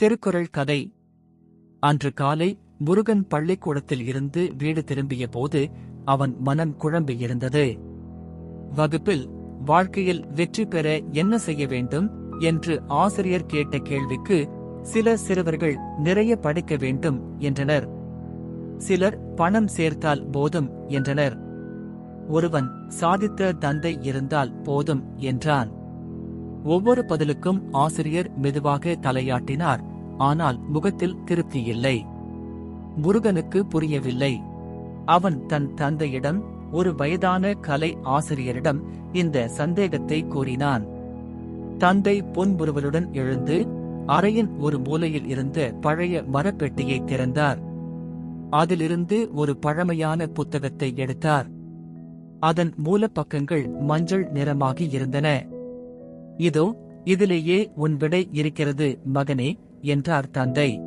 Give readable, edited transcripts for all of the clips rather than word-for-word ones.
திருக்குறள் கதை. அன்று காலை முருகன் பள்ளிக்கூடத்தில் இருந்து வீடு திரும்பிய போது அவன் மனம் குழம்பியிருந்தது. வகுப்பில் வாழ்க்கையில் வெற்றி பெற என்ன செய்ய வேண்டும் என்று ஆசிரியர் கேட்ட கேள்விக்கு சில சிறுவர்கள் நிறைய படிக்க வேண்டும் என்றனர். சிலர் பணம் சேர்த்தால் போதும் என்றனர். ஒருவன் சாதித்த தந்தை இருந்தால் போதும் என்றான். ஒவ்வொரு பதிலுக்கும் ஆசிரியர் மெதுவாக தலையாட்டினார். ஆனால் முகத்தில் திருப்தி இல்லை. முருகனுக்கு புரியவில்லை. அவன் தன் தந்தையிடம், ஒரு வயதான கலை ஆசிரியரிடம் இந்த சந்தேகத்தை கூறினான். தந்தை புன்முறுவலுடன் எழுந்து அறையின் ஒரு மூலையில் இருந்த பழைய மரப்பெட்டியை திறந்தார். அதிலிருந்து ஒரு பழமையான புத்தகத்தை எடுத்தார். அதன் மூலப்பக்கங்கள் மஞ்சள் நிறமாகி இருந்தன. இதோ, இதிலேயே உன் விடை இருக்கிறது மகனே என்றார் தந்தை.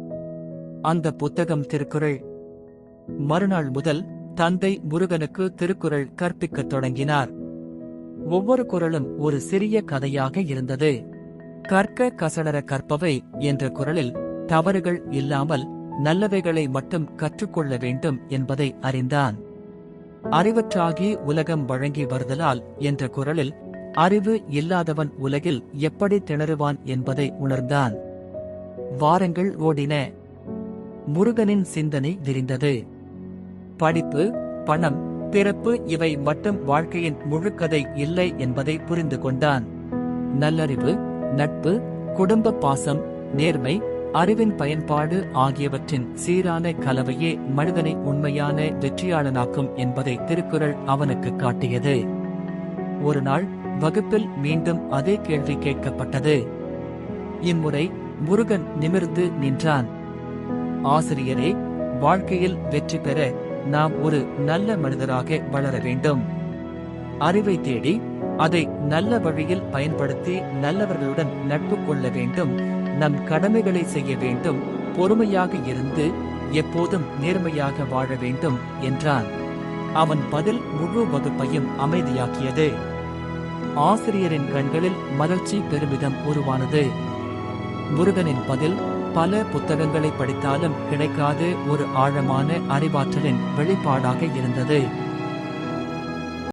அந்த புத்தகம் திருக்குறள். மறுநாள் முதல் தந்தை முருகனுக்கு திருக்குறள் கற்பிக்கத் தொடங்கினார். ஒவ்வொரு குறளும் ஒரு சிறிய கதையாக இருந்தது. கற்க கசடர கற்பவை என்ற குறளில் தவறுகள் இல்லாமல் நல்லவைகளை மட்டும் கற்றுக்கொள்ள வேண்டும் என்பதை அறிந்தான். அறிவற்றாகி உலகம் வழங்கி வருதலால் என்ற குறளில் அறிவு இல்லாதவன் உலகில் எப்படி திணறுவான் என்பதை உணர்ந்தான். வாரங்கள் ஓடின. முருகனின் சிந்தனை விரிந்தது. படிப்பு, பணம், பிறப்பு இவை மட்டும் வாழ்க்கையின் முழுக்கதை இல்லை என்பதை புரிந்து கொண்டான். நல்லறிவு, நட்பு, குடும்ப பாசம், நேர்மை, அறிவின் பயன்பாடு ஆகியவற்றின் சீரான கலவையே மனிதனை உண்மையான வெற்றியாளனாக்கும் என்பதை திருக்குறள் அவனுக்கு காட்டியது. ஒரு நாள் வகுப்பில் மீண்டும் அதே கேள்வி கேட்கப்பட்டது. இம்முறை முருகன் நிமிர்ந்து நின்றான். ஆசிரியரே, வாழ்க்கையில் வெற்றி பெற நாம் ஒரு நல்ல மனிதராக வளர வேண்டும். அறிவை தேடி அதை நல்ல வழியில் பயன்படுத்தி நல்லவர்களுடன் நட்பு கொள்ள வேண்டும். நம் கடமைகளை செய்ய வேண்டும். பொறுமையாக இருந்து எப்போதும் நேர்மையாக வாழ வேண்டும் என்றான். அவன் பதில் முழு வகுப்பையும் அமைதியாக்கியது. ஆசிரியரின் கண்களில் மலர்ச்சி, பெருமிதம் உருவானது. முருகனின் பதில் பல புத்தகங்களை படித்தாலும் கிடைக்காத ஒரு ஆழமான அறிவாற்றலின் வெளிப்பாடாக இருந்தது.